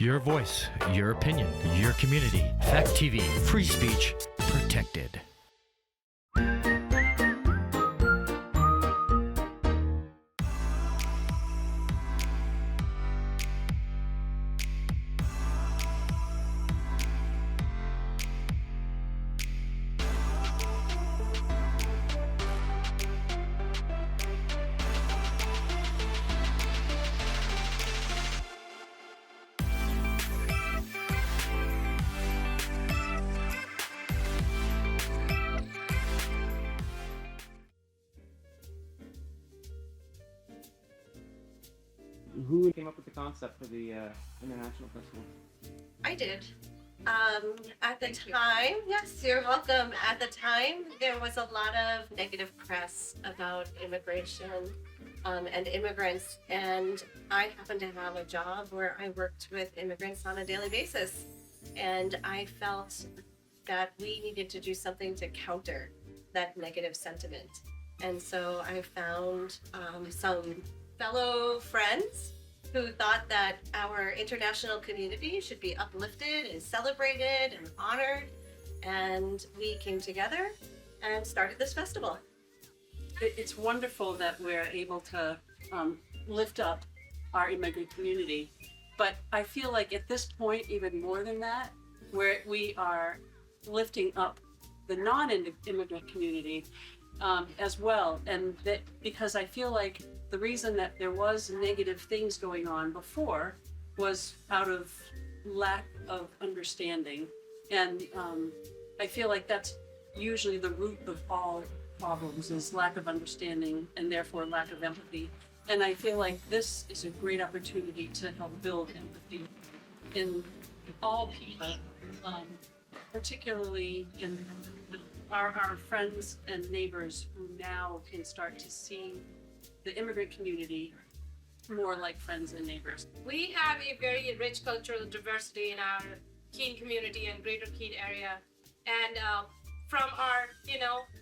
Your voice, your opinion, your community. Fact TV, free speech protected. Who came up with the concept for the International Festival? I did. At the time, yes, you're welcome. At the time, there was a lot of negative press about immigration and immigrants, and I happened to have a job where I worked with immigrants on a daily basis, and I felt that we needed to do something to counter that negative sentiment. And so I found some fellow friends who thought that our international community should be uplifted and celebrated and honored. And we came together and started this festival. It's wonderful that we're able to lift up our immigrant community. But I feel like at this point, even more than that, where we are lifting up the non-immigrant community as well. And that because I feel like the reason that there was negative things going on before was out of lack of understanding. And I feel like that's usually the root of all problems is lack of understanding and therefore lack of empathy. And I feel like this is a great opportunity to help build empathy in all people, particularly in our friends and neighbors who now can start to see the immigrant community more like friends and neighbors. We have a very rich cultural diversity in our Keene community and greater Keene area. And from our,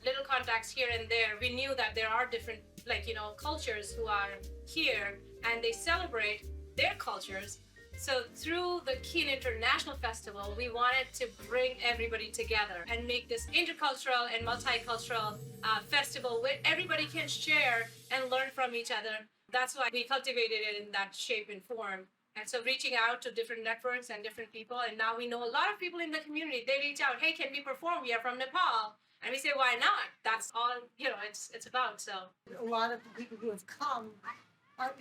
little contacts here and there, we knew that there are different, cultures who are here and they celebrate their cultures. So through the Keene International Festival, we wanted to bring everybody together and make this intercultural and multicultural festival where everybody can share and learn from each other. That's why we cultivated it in that shape and form. And so reaching out to different networks and different people. And now we know a lot of people in the community, they reach out, hey, can we perform? We are from Nepal. And we say, why not? That's all, it's about, so. A lot of the people who have come are,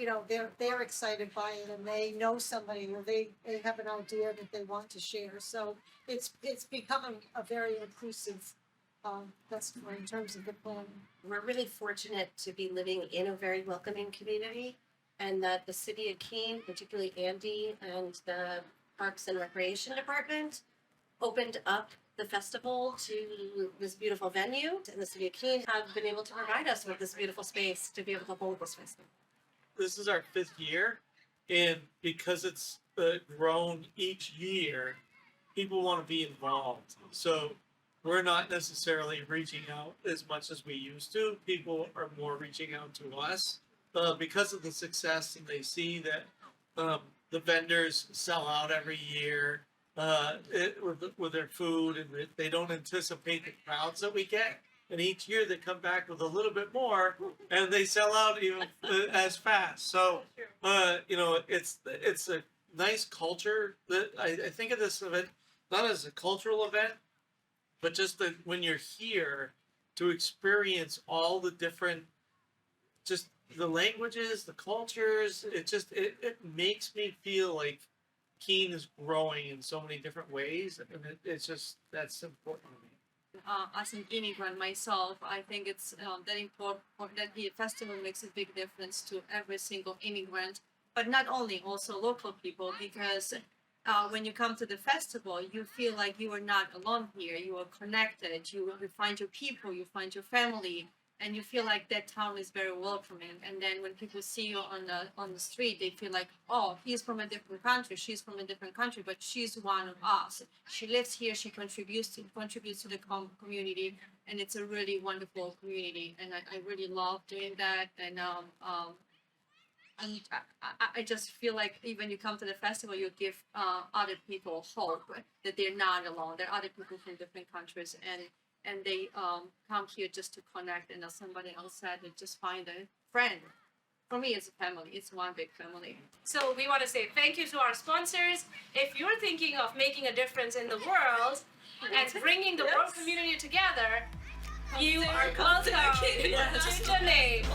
they're excited by it and they know somebody or they have an idea that they want to share. So it's becoming a very inclusive festival in terms of the planning. We're really fortunate to be living in a very welcoming community, and that the city of Keene, particularly Andy and the Parks and Recreation Department, opened up the festival to this beautiful venue, and the city of Keene have been able to provide us with this beautiful space to be able to hold this festival. This is our 5th year, and because it's grown each year, people want to be involved. So we're not necessarily reaching out as much as we used to. People are more reaching out to us because of the success, and they see that the vendors sell out every year with their food, and they don't anticipate the crowds that we get. And each year they come back with a little bit more, and they sell out even as fast. So, it's a nice culture. That I think of this event not as a cultural event, but just that when you're here to experience all the different, just the languages, the cultures. It makes me feel like Keene is growing in so many different ways, and that's important to me. As an immigrant myself, I think it's that important that the festival makes a big difference to every single immigrant, but not only, also local people, because when you come to the festival, you feel like you are not alone here. You are connected. You find your people, you find your family, and you feel like that town is very welcoming. And then when people see you on the street, they feel like, oh, he's from a different country, she's from a different country, but she's one of us. She lives here, she contributes to the community, and it's a really wonderful community. And I really love doing that. And I just feel like even you come to the festival, you give other people hope that they're not alone. There are other people from different countries, and they come here just to connect. And as somebody else said, they just find a friend. For me, it's a family. It's one big family. So we want to say thank you to our sponsors. If you're thinking of making a difference in the world and bringing the world community together, you are welcome to the name.